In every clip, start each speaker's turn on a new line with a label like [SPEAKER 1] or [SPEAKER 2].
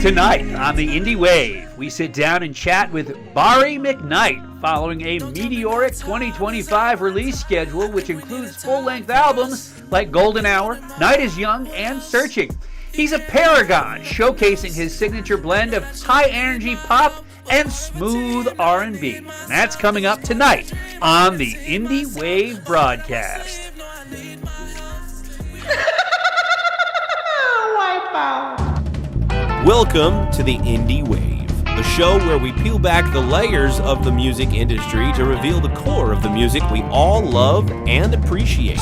[SPEAKER 1] Tonight on the Indie Wave, we sit down and chat with Bari Mcknight following a meteoric 2025 release schedule which includes full-length albums like Golden Hour, Night is Young, and Searching. He's a paragon, showcasing his signature blend of high-energy pop and smooth R&B. And that's coming up tonight on the Indie Wave broadcast.
[SPEAKER 2] Wipeout.
[SPEAKER 3] Welcome to the Indie Wave, a show where we peel back the layers of the music industry to reveal the core of the music we all love and appreciate.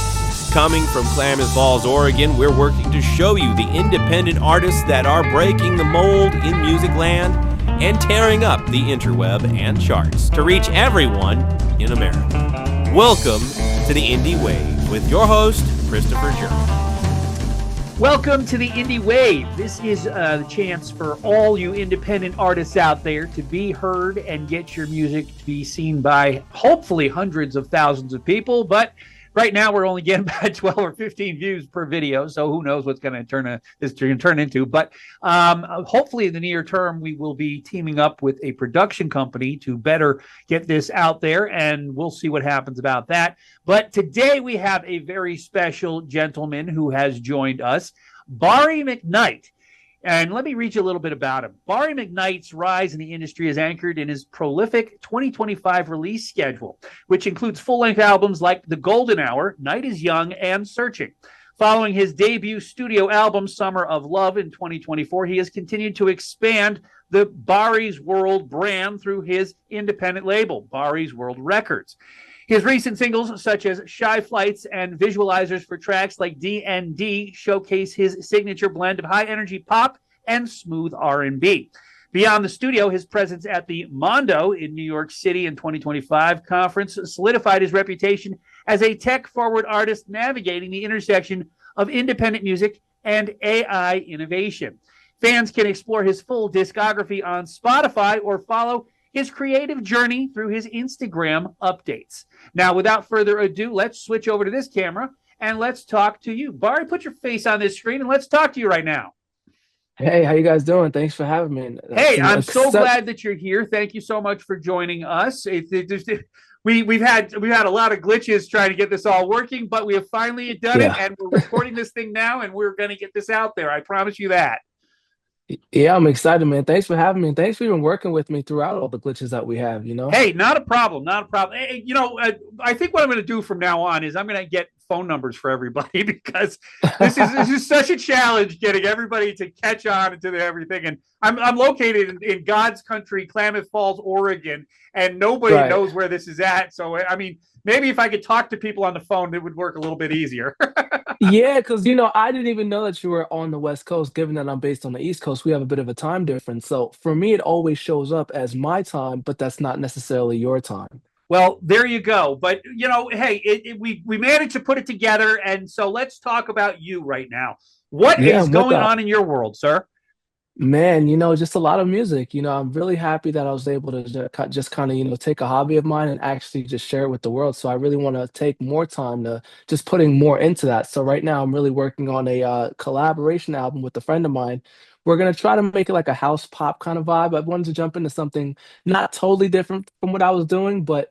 [SPEAKER 3] Coming from Klamath Falls, Oregon, we're working to show you the independent artists that are breaking the mold in music land and tearing up the interweb and charts to reach everyone in America. Welcome to the Indie Wave with your host, Christopher Jerman.
[SPEAKER 1] Welcome to the Indie Wave. This is the chance for all you independent artists out there to be heard and get your music to be seen by hopefully hundreds of thousands of people. But right now we're only getting about 12 or 15 views per video, so who knows what's going to turn into. But hopefully in the near term, we will be teaming up with a production company to better get this out there, and we'll see what happens about that. But today we have a very special gentleman who has joined us, Bari Mcknight. And let me read you a little bit about him. Bari Mcknight's rise in the industry is anchored in his prolific 2025 release schedule, which includes full-length albums like The Golden Hour, Night is Young, and Searching. Following his debut studio album, Summer of Love, in 2024, he has continued to expand the Bari's World brand through his independent label, Bari's World Records. His recent singles, such as Shy Flights and visualizers for tracks like D&D, showcase his signature blend of high-energy pop and smooth R&B. Beyond the studio, his presence at the Mondo in New York City in 2025 conference solidified his reputation as a tech-forward artist navigating the intersection of independent music and AI innovation. Fans can explore his full discography on Spotify or follow his creative journey through his Instagram updates. Now, without further ado, let's switch over to this camera and let's talk to you. Bari, put your face on this screen and let's talk to you right now.
[SPEAKER 2] Hey, how you guys doing? Thanks for having me.
[SPEAKER 1] Hey, I'm so glad that you're here. Thank you so much for joining us. We've had a lot of glitches trying to get this all working, but we have finally done it, and we're recording this thing now, and we're going to get this out there. I promise you that.
[SPEAKER 2] Yeah, I'm excited, man. Thanks for having me. And thanks for even working with me throughout all the glitches that we have,
[SPEAKER 1] Hey, not a problem. Hey, I think what I'm going to do from now on is I'm going to get phone numbers for everybody because this is such a challenge getting everybody to catch on to everything. And I'm located in God's country, Klamath Falls, Oregon, and nobody knows where this is at. So, I mean, maybe if I could talk to people on the phone, it would work a little bit easier.
[SPEAKER 2] Yeah, because, I didn't even know that you were on the West Coast, given that I'm based on the East Coast. We have a bit of a time difference. So for me, it always shows up as my time, but that's not necessarily your time.
[SPEAKER 1] Well, there you go. But, hey, we managed to put it together. And so let's talk about you right now. What is going on in your world, sir?
[SPEAKER 2] Man, just a lot of music. I'm really happy that I was able to just kind of, take a hobby of mine and actually just share it with the world. So I really want to take more time to just putting more into that. So right now I'm really working on a collaboration album with a friend of mine. We're going to try to make it like a house pop kind of vibe. I wanted to jump into something not totally different from what I was doing, but,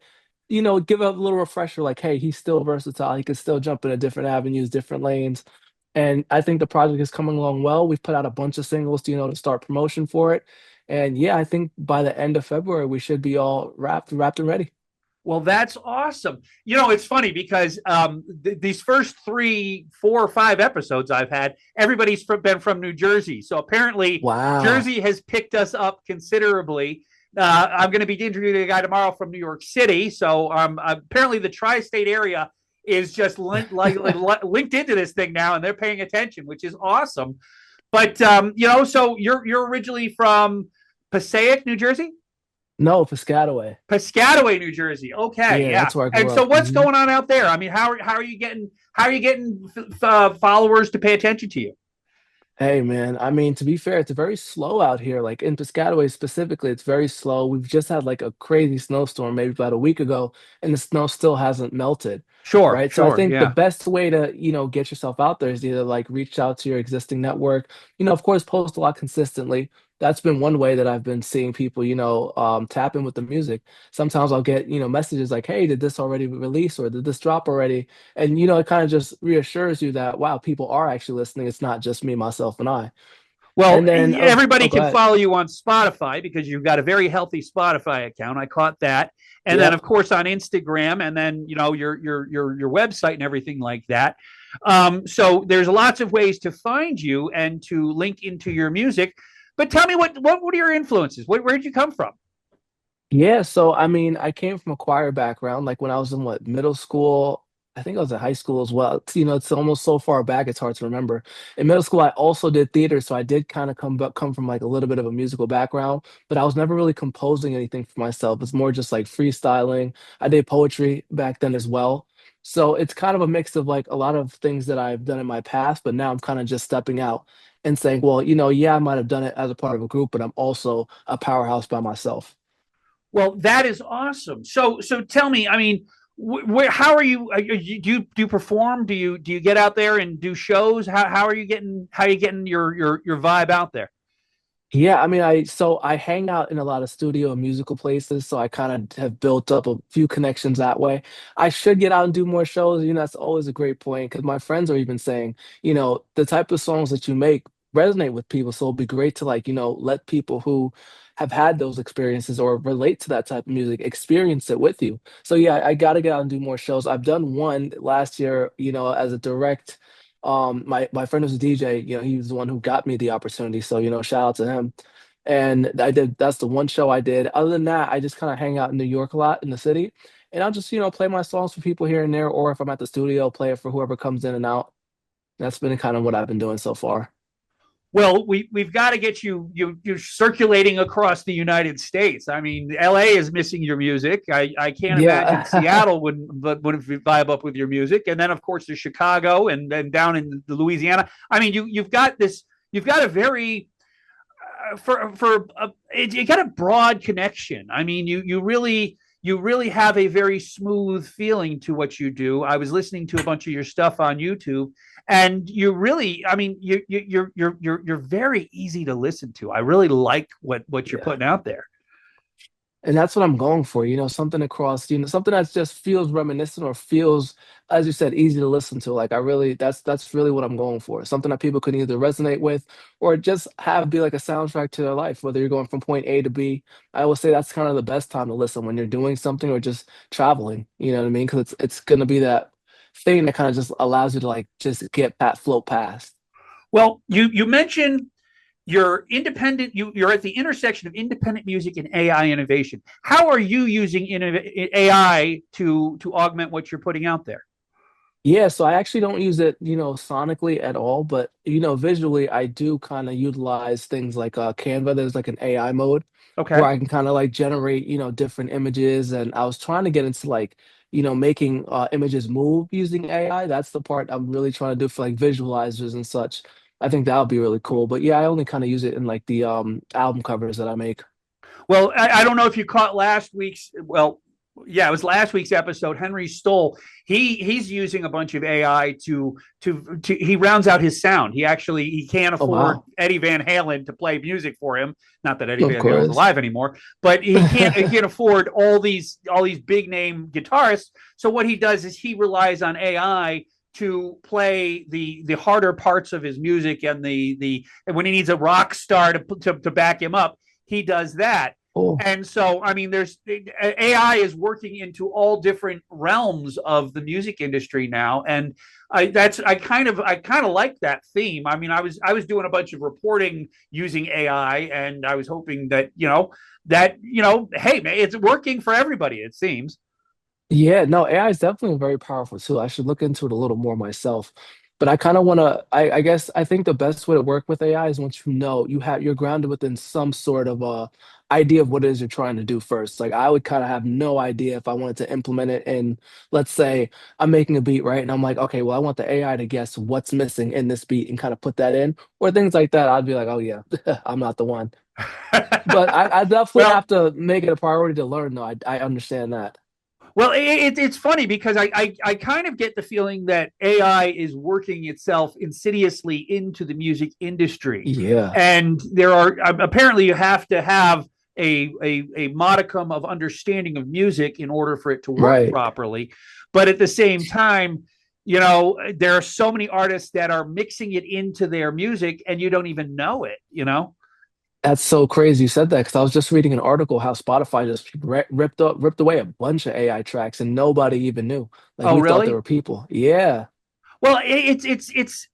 [SPEAKER 2] give a little refresher like, hey, he's still versatile. He can still jump into different avenues, different lanes. And I think the project is coming along well. We've put out a bunch of singles, to start promotion for it. And yeah, I think by the end of February, we should be all wrapped and ready.
[SPEAKER 1] Well, that's awesome. It's funny because these first 3, 4, or 5 episodes I've had, everybody's been from New Jersey. So apparently Jersey has picked us up considerably. I'm going to be interviewing a guy tomorrow from New York City. So apparently the tri-state area is just linked into this thing now, and they're paying attention, which is awesome. But so you're originally from Passaic, New Jersey?
[SPEAKER 2] No, Piscataway.
[SPEAKER 1] Piscataway, New Jersey. Okay, yeah.
[SPEAKER 2] That's where I grew
[SPEAKER 1] up. So what's
[SPEAKER 2] Mm-hmm.
[SPEAKER 1] going on out there? I mean, how are you getting followers to pay attention to you?
[SPEAKER 2] Hey, man. I mean, to be fair, it's very slow out here. Like in Piscataway specifically, it's very slow. We've just had like a crazy snowstorm maybe about a week ago, and the snow still hasn't melted.
[SPEAKER 1] Sure,
[SPEAKER 2] right? So I
[SPEAKER 1] sure,
[SPEAKER 2] think the
[SPEAKER 1] yeah.
[SPEAKER 2] best way to, get yourself out there is either like reach out to your existing network, of course, post a lot consistently. That's been one way that I've been seeing people, tap in with the music. Sometimes I'll get, messages like, hey, did this already release or did this drop already? And, it kind of just reassures you that, wow, people are actually listening. It's not just me, myself, and I.
[SPEAKER 1] Well,
[SPEAKER 2] And then,
[SPEAKER 1] everybody
[SPEAKER 2] go
[SPEAKER 1] can
[SPEAKER 2] ahead.
[SPEAKER 1] follow you on Spotify because you've got a very healthy Spotify account. I caught that. And then, of
[SPEAKER 2] Yep.
[SPEAKER 1] course, on Instagram, and then your website and everything like that. So there's lots of ways to find you and to link into your music. But tell me, what are your influences? Where did you come from?
[SPEAKER 2] Yeah, so I mean, I came from a choir background. Like when I was in what middle school, I think I was in high school as well. It's almost so far back, it's hard to remember. In middle school, I also did theater, so I did kind of come from like a little bit of a musical background, but I was never really composing anything for myself. It's more just like freestyling. I did poetry back then as well. So it's kind of a mix of like a lot of things that I've done in my past, but now I'm kind of just stepping out and saying, well, yeah, I might have done it as a part of a group, but I'm also a powerhouse by myself.
[SPEAKER 1] Well, that is awesome. So tell me, I mean, where how do you perform? Do you get out there and do shows? How are you getting your vibe out there?
[SPEAKER 2] Yeah, I mean, I hang out in a lot of studio and musical places, so I kind of have built up a few connections that way. I should get out and do more shows. That's always a great point because my friends are even saying, the type of songs that you make resonate with people. So it'd be great to like, let people who have had those experiences or relate to that type of music experience it with you. So yeah, I got to get out and do more shows. I've done one last year, as a direct my friend was a DJ, he was the one who got me the opportunity. So, shout out to him. And that's the one show I did. Other than that, I just kind of hang out in New York a lot in the city. And I'll just, play my songs for people here and there, or if I'm at the studio, play it for whoever comes in and out. That's been kind of what I've been doing so far.
[SPEAKER 1] Well, we've got to get you circulating across the United States. I mean, LA is missing your music. I can't imagine
[SPEAKER 2] Yeah.
[SPEAKER 1] Seattle wouldn't vibe up with your music. And then of course there's Chicago and then down in the Louisiana. I mean, you've got a very you got a broad connection. I mean, you really have a very smooth feeling to what you do. I was listening to a bunch of your stuff on YouTube, and I mean, you're very easy to listen to. I really like what you're
[SPEAKER 2] Yeah.
[SPEAKER 1] putting out there.
[SPEAKER 2] And that's what I'm going for, something across, something that just feels reminiscent or feels, as you said, easy to listen to. Like I really, that's really what I'm going for. Something that people can either resonate with or just have be like a soundtrack to their life, whether you're going from point A to B. I always say that's kind of the best time to listen when you're doing something or just traveling, you know what I mean? Because it's gonna be that thing that kind of just allows you to like just float past.
[SPEAKER 1] Well, you mentioned you're independent. You're at the intersection of independent music and AI innovation. How are you using AI to augment what you're putting out there?
[SPEAKER 2] Yeah, so I actually don't use it, sonically at all, but visually I do kind of utilize things like Canva. There's like an AI mode where
[SPEAKER 1] Okay.
[SPEAKER 2] I can kind of like generate, different images. And I was trying to get into like, making images move using AI. That's the part I'm really trying to do for like visualizers and such. I think that would be really cool. But yeah, I only kind of use it in like the album covers that I make.
[SPEAKER 1] Well, I don't know if you caught last week's. Well, yeah, it was last week's episode. Henry Stoll. He's using a bunch of AI to he rounds out his sound. He can't
[SPEAKER 2] Oh
[SPEAKER 1] afford
[SPEAKER 2] wow.
[SPEAKER 1] Eddie Van Halen to play music for him. Not that Eddie
[SPEAKER 2] Of
[SPEAKER 1] Van Halen's
[SPEAKER 2] course.
[SPEAKER 1] alive anymore, but he can't afford all these big name guitarists. So what he does is he relies on AI to play the harder parts of his music and the when he needs a rock star to back him up, he does that.
[SPEAKER 2] Oh.
[SPEAKER 1] And so, I mean, there's AI is working into all different realms of the music industry now, and I kind of like that theme. I mean, I was doing a bunch of reporting using AI, and I was hoping that hey, man, it's working for everybody. It seems.
[SPEAKER 2] Yeah, no, AI is definitely a very powerful tool. I should look into it a little more myself. But I kind of want to, I guess, I think the best way to work with AI is once you're grounded within some sort of idea of what it is you're trying to do first. Like I would kind of have no idea if I wanted to implement it in, let's say I'm making a beat, right? And I'm like, okay, well, I want the AI to guess what's missing in this beat and kind of put that in, or things like that. I'd be like, oh yeah, I'm not the one. But I definitely
[SPEAKER 1] Well,
[SPEAKER 2] have to make it a priority to learn, though. I understand that.
[SPEAKER 1] Well, it's funny because I kind of get the feeling that AI is working itself insidiously into the music industry.
[SPEAKER 2] Yeah,
[SPEAKER 1] And there are apparently you have to have a modicum of understanding of music in order for it to work
[SPEAKER 2] right.
[SPEAKER 1] properly. But at the same time, you know, there are so many artists that are mixing it into their music and you don't even know it, you know?
[SPEAKER 2] That's so crazy you said that because I was just reading an article how Spotify just ripped away a bunch of AI tracks and nobody even knew. Like
[SPEAKER 1] Oh,
[SPEAKER 2] we thought there
[SPEAKER 1] really?
[SPEAKER 2] were people. Yeah,
[SPEAKER 1] Well, it's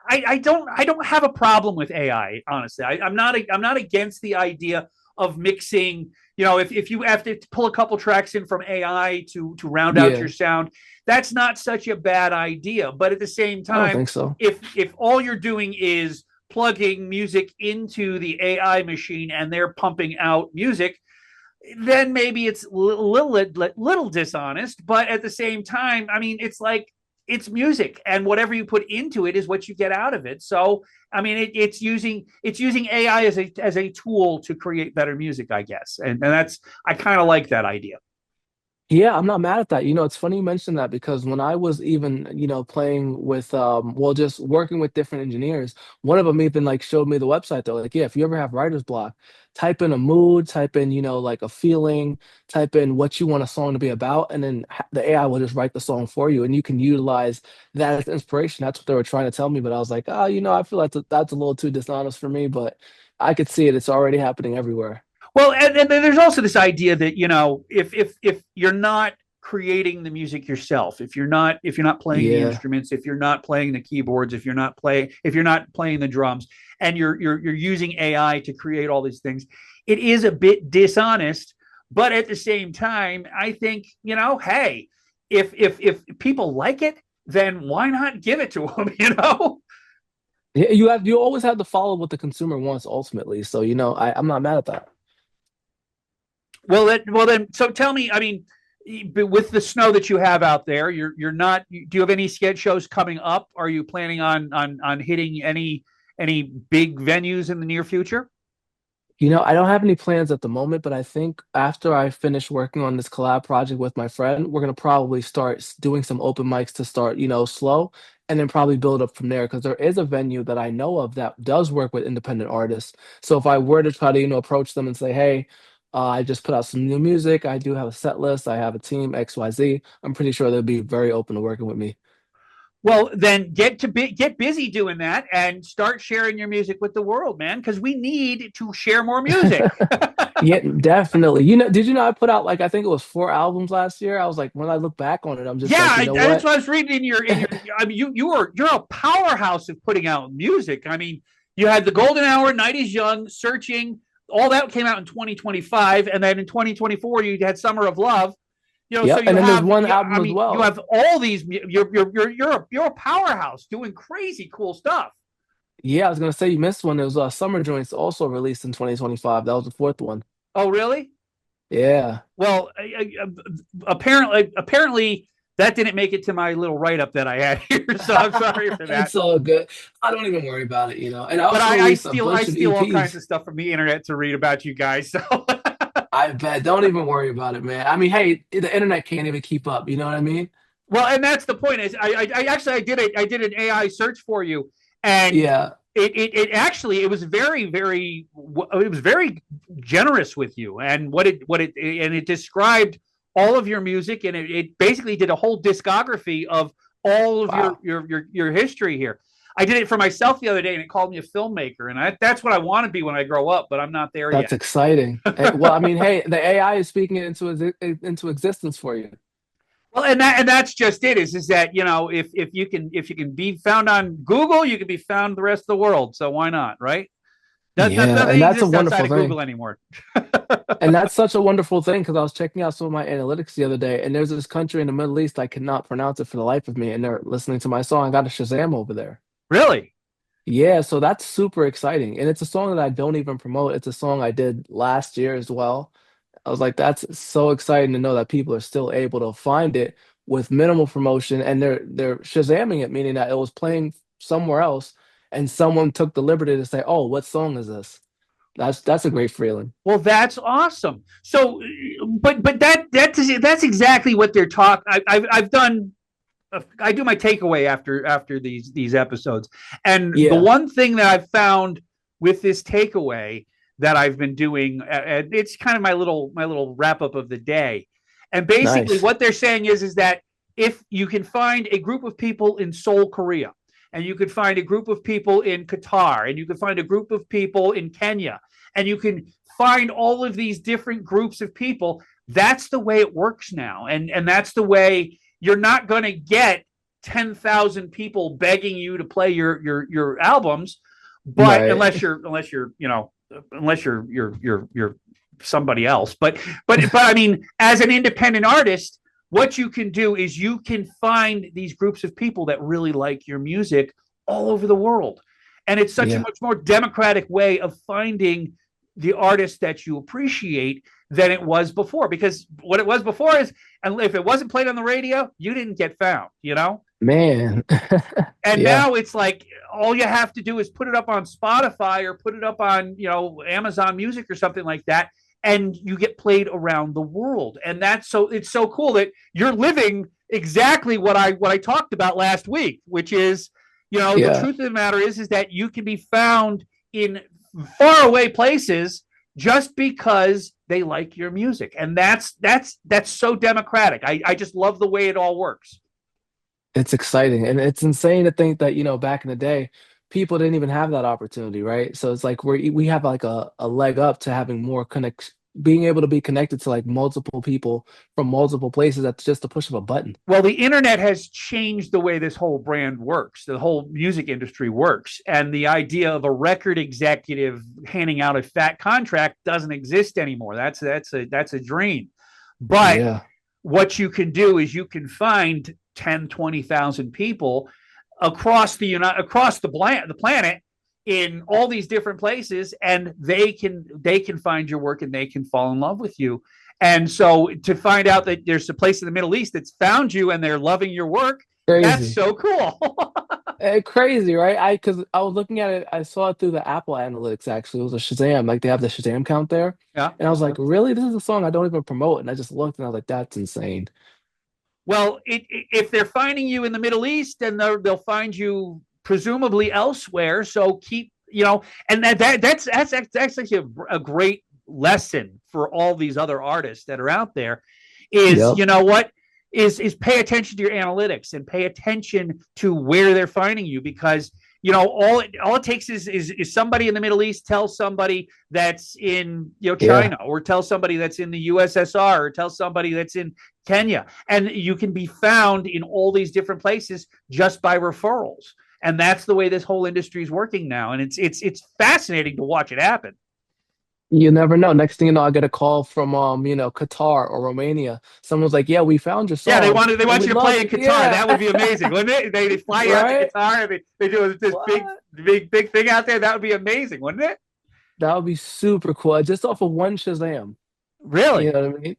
[SPEAKER 1] I don't have a problem with AI. Honestly, I'm not against the idea of mixing. You know, if you have to pull a couple tracks in from AI to round out your
[SPEAKER 2] yeah.
[SPEAKER 1] sound, that's not such a bad idea. But at the same
[SPEAKER 2] I don't
[SPEAKER 1] time,
[SPEAKER 2] think so.
[SPEAKER 1] if all you're doing is plugging music into the AI machine and they're pumping out music, then maybe it's little dishonest. But at the same time, I mean, it's like it's music, and whatever you put into it is what you get out of it. So, I mean, it's using AI as a tool to create better music, I guess, and that's I kind of like that idea.
[SPEAKER 2] Yeah, I'm not mad at that. It's funny you mentioned that because when I was even, playing with well, just working with different engineers, one of them even like showed me the website though. Like, yeah, if you ever have writer's block, type in a mood, type in, like a feeling, type in what you want a song to be about, and then the AI will just write the song for you and you can utilize that as inspiration. That's what they were trying to tell me, but I was like, oh, I feel like that's a little too dishonest for me, but I could see it. It's already happening everywhere.
[SPEAKER 1] Well, and then there's also this idea that if you're not creating the music yourself, if you're not playing the
[SPEAKER 2] Yeah.
[SPEAKER 1] instruments, if you're not playing the keyboards, if you're not playing the drums, and you're using AI to create all these things, it is a bit dishonest. But at the same time, I think hey, if people like it, then why not give it to them?
[SPEAKER 2] Yeah, you always have to follow what the consumer wants ultimately. So, I'm not mad at that.
[SPEAKER 1] Well then, so tell me, I mean, with the snow that you have out there, you're not. Do you have any sketch shows coming up? Are you planning on hitting any big venues in the near future?
[SPEAKER 2] I don't have any plans at the moment, but I think after I finish working on this collab project with my friend, we're gonna probably start doing some open mics to start, slow, and then probably build up from there. Because there is a venue that I know of that does work with independent artists. So if I were to try to, approach them and say, "Hey, I just put out some new music. I do have a set list. I have a team XYZ." I'm pretty sure they'll be very open to working with me.
[SPEAKER 1] Well, then get busy doing that and start sharing your music with the world, man, because we need to share more music.
[SPEAKER 2] Yeah, definitely. Did you know I put out like I think it was 4 albums last year? I was like, when I look back on it, I'm just
[SPEAKER 1] Yeah,
[SPEAKER 2] like, you know
[SPEAKER 1] that's
[SPEAKER 2] what?
[SPEAKER 1] what I was reading in your. I mean, you're a powerhouse of putting out music. I mean, you had the Golden Hour, Night is Young, Searching, all that came out in 2025, and then in 2024 you had Summer of Love. So
[SPEAKER 2] Yep.
[SPEAKER 1] you
[SPEAKER 2] And then there's
[SPEAKER 1] have.
[SPEAKER 2] one
[SPEAKER 1] Yeah,
[SPEAKER 2] album
[SPEAKER 1] I
[SPEAKER 2] as
[SPEAKER 1] mean, you
[SPEAKER 2] well.
[SPEAKER 1] have all these. You're a powerhouse doing crazy cool stuff.
[SPEAKER 2] Yeah, I was gonna say you missed one. It was Summer Joints also released in 2025. That was the fourth one.
[SPEAKER 1] Oh, really?
[SPEAKER 2] Yeah.
[SPEAKER 1] Well, apparently that didn't make it to my little write up that I had here, so I'm sorry for that.
[SPEAKER 2] It's all good. I don't even worry about it. And I
[SPEAKER 1] But
[SPEAKER 2] also
[SPEAKER 1] I
[SPEAKER 2] released a
[SPEAKER 1] steal I
[SPEAKER 2] bunch of
[SPEAKER 1] steal all kinds
[SPEAKER 2] EPs.
[SPEAKER 1] of stuff from the internet to read about you guys. So
[SPEAKER 2] I bet. Don't even worry about it, man. I mean, hey, the internet can't even keep up. You know what I mean?
[SPEAKER 1] well, and that's the point is I actually I did an AI search for you, and
[SPEAKER 2] Yeah.
[SPEAKER 1] it actually it was very generous with you, and it described all of your music, and it basically did a whole discography of all of your
[SPEAKER 2] Wow.
[SPEAKER 1] your your your history here. I did it for myself the other day, and it called me a filmmaker, and that's what I want to be when I grow up, but I'm not there
[SPEAKER 2] That's
[SPEAKER 1] yet.
[SPEAKER 2] exciting. Well, I mean, hey, the AI is speaking it into existence for you.
[SPEAKER 1] Well, and that's just it. Is that if you can be found on Google, you can be found the rest of the world. So why not, right?
[SPEAKER 2] Yeah,
[SPEAKER 1] Nothing
[SPEAKER 2] and that's a
[SPEAKER 1] exists outside
[SPEAKER 2] wonderful
[SPEAKER 1] of
[SPEAKER 2] thing.
[SPEAKER 1] Google anymore.
[SPEAKER 2] And that's such a wonderful thing because I was checking out some of my analytics the other day, and there's this country in the Middle East I cannot pronounce it for the life of me, and they're listening to my song. I got a Shazam over there.
[SPEAKER 1] Really?
[SPEAKER 2] Yeah, so that's super exciting. And it's a song that I don't even promote. It's a song I did last year as well. I was like, that's so exciting to know that people are still able to find it with minimal promotion and they're Shazamming it, meaning that it was playing somewhere else and someone took the liberty to say, "Oh, what song is this?" That's a great feeling.
[SPEAKER 1] Well, that's awesome. So, but that's exactly what they're talking. I've done. I do my takeaway after these episodes, and the
[SPEAKER 2] Yeah.
[SPEAKER 1] one thing that I've found with this takeaway that I've been doing, it's kind of my little wrap up of the day, and basically
[SPEAKER 2] Nice.
[SPEAKER 1] what they're saying is that if you can find a group of people in Seoul, Korea, and you could find a group of people in Qatar, and you could find a group of people in Kenya, and you can find all of these different groups of people, that's the way it works now, and that's the way. You're not going to get 10,000 people begging you to play your albums, but
[SPEAKER 2] Right.
[SPEAKER 1] unless you're somebody else. But I mean, as an independent artist, what you can do is you can find these groups of people that really like your music all over the world, and it's such a
[SPEAKER 2] Yeah.
[SPEAKER 1] much more democratic way of finding the artists that you appreciate than it was before. Because what it was before is, and if it wasn't played on the radio, you didn't get found,
[SPEAKER 2] Man.
[SPEAKER 1] And
[SPEAKER 2] Yeah.
[SPEAKER 1] now it's like all you have to do is put it up on Spotify or put it up on, Amazon Music or something like that, and you get played around the world. And it's so cool that you're living exactly what I talked about last week, which is, the
[SPEAKER 2] Yeah.
[SPEAKER 1] truth of the matter is that you can be found in faraway places just because they like your music. And that's so democratic. I just love the way it all works.
[SPEAKER 2] It's exciting, and it's insane to think that, back in the day, people didn't even have that opportunity, right? So it's like we have like a leg up to having more being able to be connected to like multiple people from multiple places at just the push of a button.
[SPEAKER 1] Well, the internet has changed the way this whole brand works, the whole music industry works. And the idea of a record executive handing out a fat contract doesn't exist anymore. That's a dream. But
[SPEAKER 2] Yeah.
[SPEAKER 1] what you can do is you can find 10, 20,000 people across the planet in all these different places, and they can find your work and they can fall in love with you. And so to find out that there's a place in the Middle East that's found you and they're loving your work, that's
[SPEAKER 2] Crazy.
[SPEAKER 1] so cool.
[SPEAKER 2] Crazy, right? Because I was looking at it, I saw it through the Apple Analytics actually. It was a Shazam, like they have the Shazam count there.
[SPEAKER 1] Yeah.
[SPEAKER 2] And I was like, really? This is a song I don't even promote. And I just looked and I was like, that's insane.
[SPEAKER 1] Well, if they're finding you in the Middle East, then they'll find you presumably elsewhere. So keep, and that's actually a great lesson for all these other artists that are out there. Is
[SPEAKER 2] Yep.
[SPEAKER 1] what is pay attention to your analytics and pay attention to where they're finding you, because all it takes is somebody in the Middle East tell somebody that's in China, or tell somebody that's in the USSR, or tell somebody that's in Kenya, and you can be found in all these different places just by referrals. And that's the way this whole industry is working now, and it's fascinating to watch it happen.
[SPEAKER 2] You never know. Next thing you know, I get a call from Qatar or Romania. Someone's like, "Yeah, we found your
[SPEAKER 1] Yeah,
[SPEAKER 2] song,
[SPEAKER 1] they
[SPEAKER 2] and
[SPEAKER 1] want
[SPEAKER 2] we
[SPEAKER 1] you to
[SPEAKER 2] love
[SPEAKER 1] play in
[SPEAKER 2] it."
[SPEAKER 1] Qatar.
[SPEAKER 2] Yeah.
[SPEAKER 1] That would be amazing, wouldn't it? They fly you out to
[SPEAKER 2] Right?
[SPEAKER 1] Qatar and they do this
[SPEAKER 2] What?
[SPEAKER 1] big thing out there. That would be amazing, wouldn't it?
[SPEAKER 2] That would be super cool. Just off of one Shazam. You
[SPEAKER 1] Really?
[SPEAKER 2] know what I mean?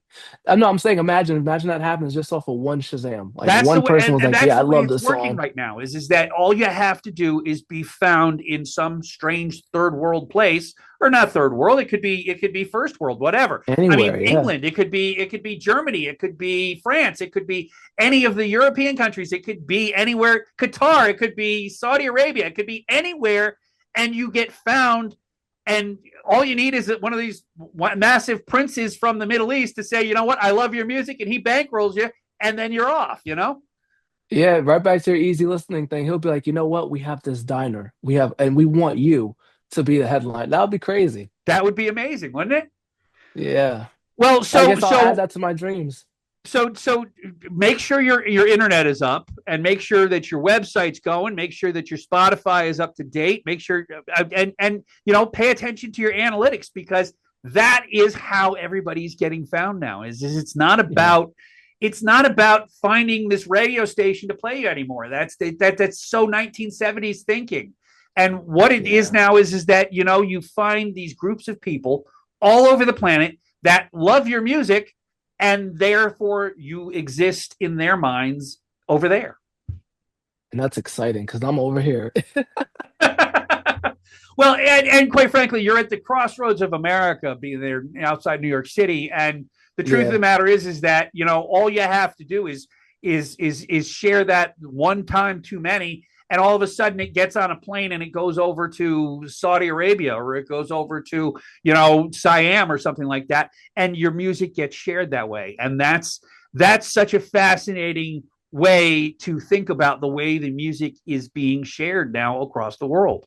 [SPEAKER 2] No, I'm saying imagine that happens just off of one Shazam. Like
[SPEAKER 1] That's the
[SPEAKER 2] one
[SPEAKER 1] way,
[SPEAKER 2] person was
[SPEAKER 1] and
[SPEAKER 2] like,
[SPEAKER 1] that's
[SPEAKER 2] "Yeah, I
[SPEAKER 1] the way
[SPEAKER 2] love
[SPEAKER 1] it's
[SPEAKER 2] this
[SPEAKER 1] working
[SPEAKER 2] song."
[SPEAKER 1] right now. Is that all you have to do is be found in some strange third world place, or not third world? It could be first world, whatever. I mean,
[SPEAKER 2] Anywhere, yeah.
[SPEAKER 1] England. It could be Germany. It could be France. It could be any of the European countries. It could be anywhere. Qatar. It could be Saudi Arabia. It could be anywhere, and you get found. And all you need is one of these massive princes from the Middle East to say, you know what, I love your music, and he bankrolls you, and then you're off.
[SPEAKER 2] Yeah, right back to your easy listening thing. He'll be like, "You know what? We have this diner. And we want you to be the headline." That would be crazy.
[SPEAKER 1] That would be amazing, wouldn't it?
[SPEAKER 2] Yeah.
[SPEAKER 1] Well,
[SPEAKER 2] I
[SPEAKER 1] so
[SPEAKER 2] guess I'll add
[SPEAKER 1] so
[SPEAKER 2] that to my dreams.
[SPEAKER 1] so make sure your internet is up, and make sure that your website's going. Make sure that your Spotify is up to date. Make sure and pay attention to your analytics, because that is how everybody's getting found now. Is it's not
[SPEAKER 2] Yeah.
[SPEAKER 1] about finding this radio station to play you anymore. That's so 1970s thinking. And what it is
[SPEAKER 2] Yeah.
[SPEAKER 1] now is that you find these groups of people all over the planet that love your music, and therefore you exist in their minds over there.
[SPEAKER 2] And that's exciting because I'm over here.
[SPEAKER 1] Well, and quite frankly, you're at the crossroads of America, being there outside New York City, and The truth of
[SPEAKER 2] Yeah.
[SPEAKER 1] the matter is that, all you have to do is share that one time too many, and all of a sudden it gets on a plane and it goes over to Saudi Arabia, or it goes over to, Siam or something like that, and your music gets shared that way. And that's such a fascinating way to think about the way the music is being shared now across the world.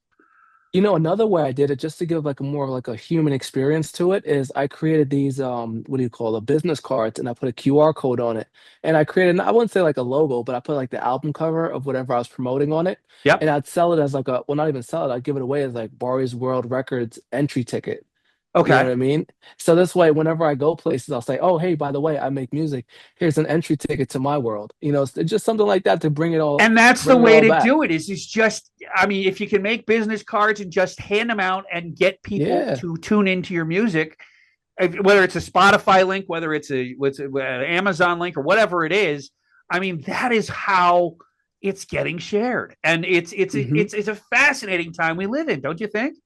[SPEAKER 2] Another way I did it just to give like a more like a human experience to it is I created these what do you call it, business cards, and I put a QR code on it. And I created, I wouldn't say like a logo, but I put like the album cover of whatever I was promoting on it.
[SPEAKER 1] Yep.
[SPEAKER 2] And I'd sell it as like a, well, not even sell it, I'd give it away as like Bari's World Records entry ticket. You know
[SPEAKER 1] Okay.
[SPEAKER 2] what I mean? So this way, whenever I go places, I'll say, "Oh, hey, by the way, I make music. Here's an entry ticket to my world." It's just something like that to
[SPEAKER 1] And that's the
[SPEAKER 2] bring it
[SPEAKER 1] way
[SPEAKER 2] all
[SPEAKER 1] to
[SPEAKER 2] back.
[SPEAKER 1] do it is just, I mean, if you can make business cards and just hand them out and get people
[SPEAKER 2] Yeah.
[SPEAKER 1] to tune into your music, whether it's a Spotify link, whether it's an Amazon link, or whatever it is, I mean, that is how it's getting shared. And
[SPEAKER 2] hmm
[SPEAKER 1] it's a fascinating time we live in, don't you think?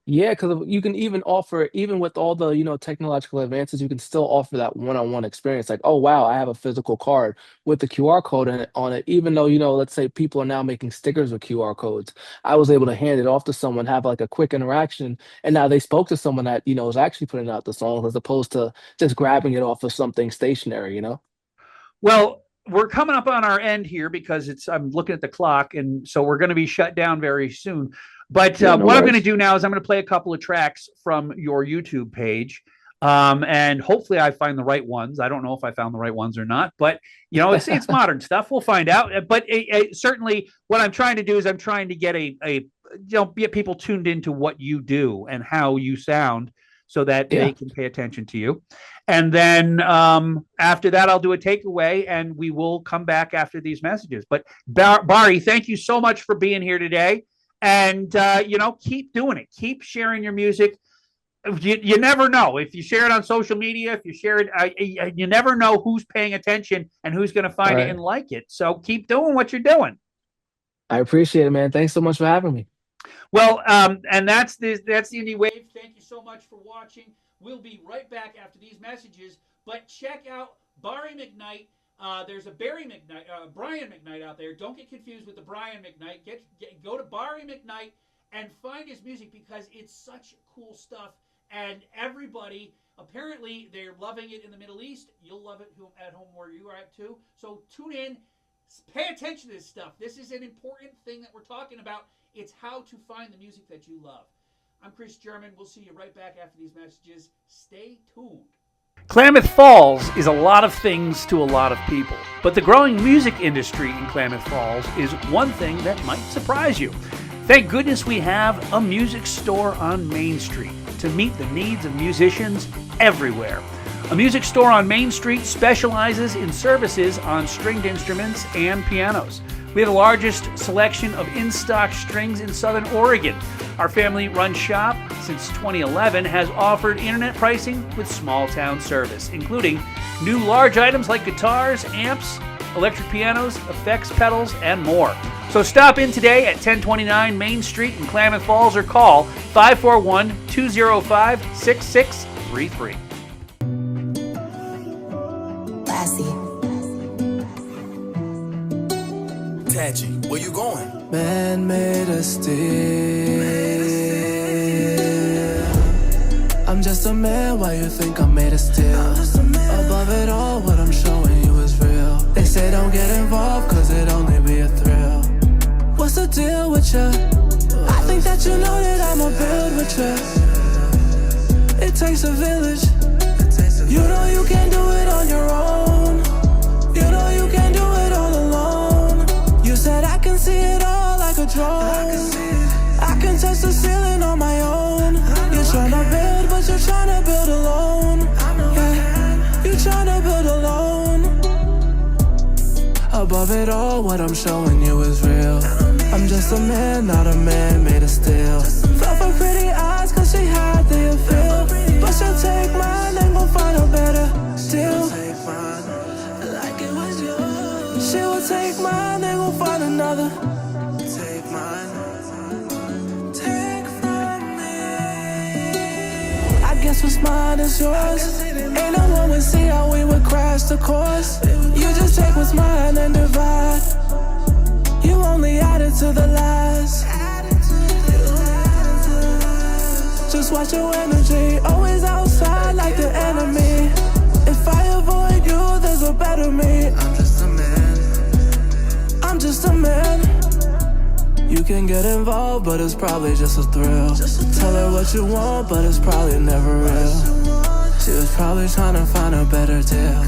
[SPEAKER 2] Yeah, because you can even offer, even with all the, technological advances, you can still offer that one-on-one experience. Like, oh wow, I have a physical card with the QR code on it. Even though, let's say people are now making stickers with QR codes. I was able to hand it off to someone, have like a quick interaction, and now they spoke to someone that, is actually putting out the song as opposed to just grabbing it off of something stationary.
[SPEAKER 1] Well, we're coming up on our end here because I'm looking at the clock, and so we're going to be shut down very soon. But
[SPEAKER 2] Yeah, no
[SPEAKER 1] what I'm going to
[SPEAKER 2] worries.
[SPEAKER 1] do now is I'm going to play a couple of tracks from your YouTube page, and hopefully I find the right ones. I don't know if I found the right ones or not, but it's modern stuff. We'll find out. But certainly, what I'm trying to do is I'm trying to get get people tuned into what you do and how you sound, so that they
[SPEAKER 2] Yeah.
[SPEAKER 1] can pay attention to you. And then after that, I'll do a takeaway, and we will come back after these messages. But Bari, thank you so much for being here today. And keep doing it. Keep sharing your music. You never know if you share it on social media. If you share it, you never know who's paying attention and who's going to
[SPEAKER 2] All
[SPEAKER 1] find it
[SPEAKER 2] right.
[SPEAKER 1] and like it. So keep doing what you're doing.
[SPEAKER 2] I appreciate it, man. Thanks so much for having me.
[SPEAKER 1] Well, and that's the Indie Wave. Thank you so much for watching. We'll be right back after these messages. But check out Bari Mcknight. There's a Brian Mcknight out there. Don't get confused with the Brian Mcknight. Go to Bari Mcknight and find his music, because it's such cool stuff. And everybody, apparently, they're loving it in the Middle East. You'll love it at home where you are at too. So tune in. Pay attention to this stuff. This is an important thing that we're talking about. It's how to find the music that you love. I'm Chris German. We'll see you right back after these messages. Stay tuned. Klamath Falls is a lot of things to a lot of people, but the growing music industry in Klamath Falls is one thing that might surprise you. Thank goodness we have a music store on Main Street to meet the needs of musicians everywhere. A music store on Main Street specializes in services on stringed instruments and pianos. We have the largest selection of in-stock strings in Southern Oregon. Our family-run shop since 2011 has offered internet pricing with small-town service, including new large items like guitars, amps, electric pianos, effects pedals, and more. So stop in today at 1029 Main Street in Klamath Falls, or call 541-205-6633.
[SPEAKER 4] Tachi, where you going?
[SPEAKER 5] Man made us steal. I'm just a man, why you think I'm made of steel? Above it all, what I'm showing you is real. They say don't get involved, cause it only be a thrill. What's the deal with ya? I think that you know that I'ma build with ya. It takes a village. You know you can't do it on your own. You know you can't do it all alone. You said I can see it all like a drone. I can touch the ceiling on my own. You're tryna build, but you're tryna build alone. Yeah, you're tryna build alone. Above it all, what I'm showing you is real. I'm just a man, not a man made of steel. Fell for pretty eyes, cause she had the appeal. But she'll take mine and gon' find a better deal. Like it was yours. She will take mine and gon' find another. Take mine. Take from me. I guess what's mine is yours. Ain't no one would see how we would crash the course. You just take what's mine and divide. You only added to the last. Just watch your energy, always outside like the enemy. If I avoid you, there's a better me. I'm just a man. I'm just a man. You can get involved, but it's probably just a thrill. Tell her what you want, but it's probably never real. She was probably trying to find a better deal.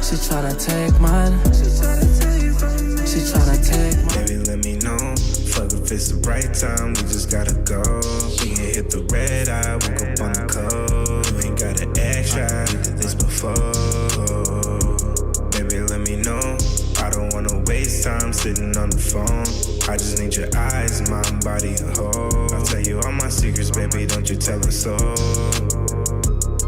[SPEAKER 5] She tryna take mine. She tryna take mine.
[SPEAKER 6] Baby, let me know. Fuck if it's the right time, we just gotta go. We can hit the red eye, woke up on the code. You ain't gotta act shy, we did this before. Baby, let me know. I don't wanna waste time sitting on the phone. I just need your eyes, mind, body, and whole. I'll tell you all my secrets, baby, don't you tell a soul.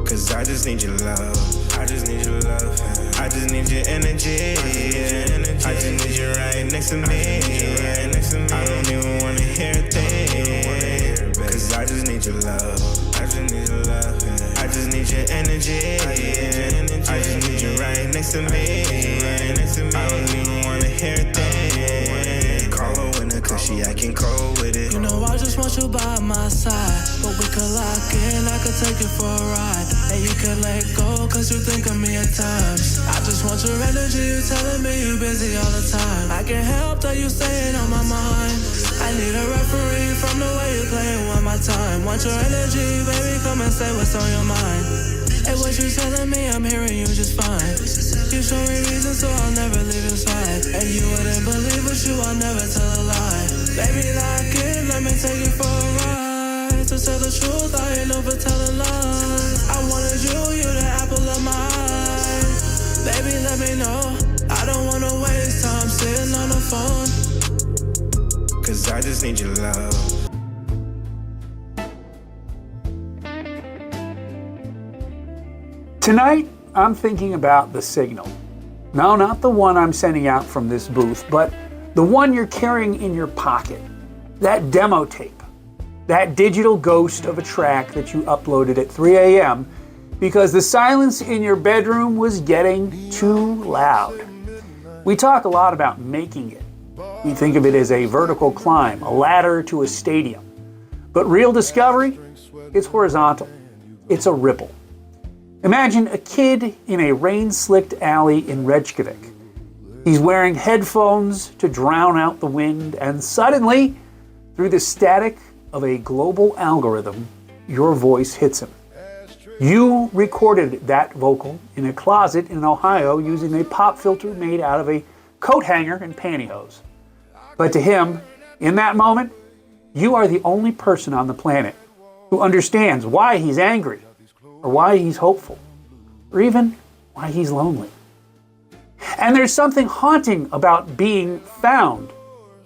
[SPEAKER 6] Cause I just need your love. I just need your love. I just need your energy. I just need you right next to me. I don't even wanna hear a thing. Cause I just need your love. I just need your love. I just need your energy. I just need you right next to me. I don't even wanna hear a thing. Call her winner cause she acting cold with it.
[SPEAKER 5] You know I just want you by my side. But we could lock in, I could take you for a ride. And you can let go cause you think of me at times. I just want your energy, you telling me you busy all the time. I can't help that you staying on my mind. I need a referee from the way you play it one more time. Want your energy, baby, come and say what's on your mind. And what you telling me, I'm hearing you just fine. You show me reasons so I'll never leave your side. And you wouldn't believe but you, I'll never tell a lie. Baby, lock in, let me take you for a ride. To tell the truth, I ain't no for telling lies. I wanted you the apple of my eye. Baby, let me know. I don't wanna waste time sitting on the phone.
[SPEAKER 6] Cause I just need your love.
[SPEAKER 1] Tonight, I'm thinking about the signal. No, not the one I'm sending out from this booth, but the one you're carrying in your pocket. That demo tape. That digital ghost of a track that you uploaded at 3 a.m. because the silence in your bedroom was getting too loud. We talk a lot about making it. We think of it as a vertical climb, a ladder to a stadium. But real discovery, it's horizontal. It's a ripple. Imagine a kid in a rain-slicked alley in Reykjavik. He's wearing headphones to drown out the wind, and suddenly, through the static of a global algorithm, your voice hits him. You recorded that vocal in a closet in Ohio using a pop filter made out of a coat hanger and pantyhose. But to him, in that moment, you are the only person on the planet who understands why he's angry, or why he's hopeful, or even why he's lonely. And there's something haunting about being found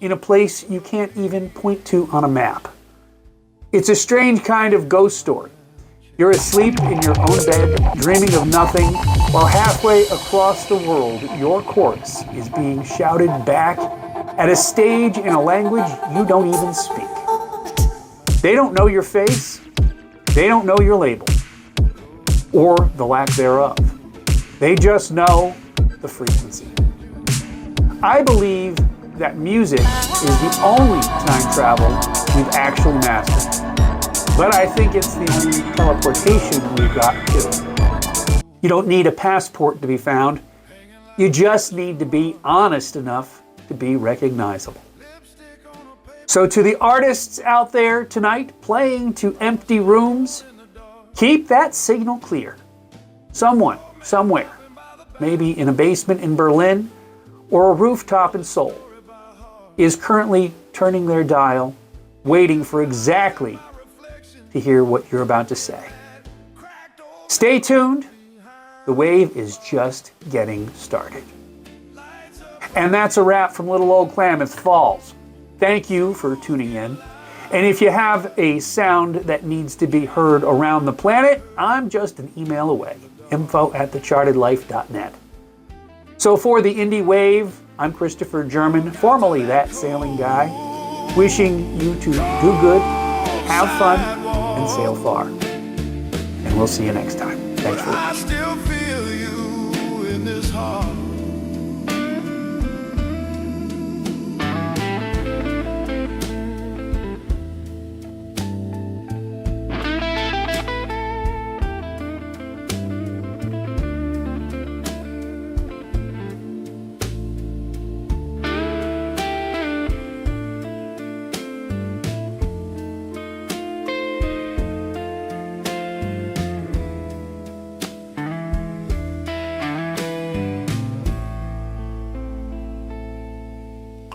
[SPEAKER 1] in a place you can't even point to on a map. It's a strange kind of ghost story. You're asleep in your own bed, dreaming of nothing, while halfway across the world, your chorus is being shouted back at a stage in a language you don't even speak. They don't know your face. They don't know your label, or the lack thereof. They just know the frequency. I believe that music is the only time travel we've actually mastered. But I think it's the only teleportation we've got too. You don't need a passport to be found. You just need to be honest enough to be recognizable. So to the artists out there tonight playing to empty rooms, keep that signal clear. Someone, somewhere, maybe in a basement in Berlin or a rooftop in Seoul, is currently turning their dial, waiting for exactly to hear what you're about to say. Stay tuned. The wave is just getting started. And that's a wrap from Little Old Klamath Falls. Thank you for tuning in. And if you have a sound that needs to be heard around the planet, I'm just an email away. info@thechartedlife.net. So for the Indie Wave, I'm Christopher German, formerly That Sailing Guy, wishing you to do good, have fun, and sail far. And we'll see you next time. Thanks for
[SPEAKER 6] I
[SPEAKER 1] watching.
[SPEAKER 6] still feel you in this heart.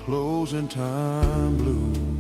[SPEAKER 6] Closing time blue.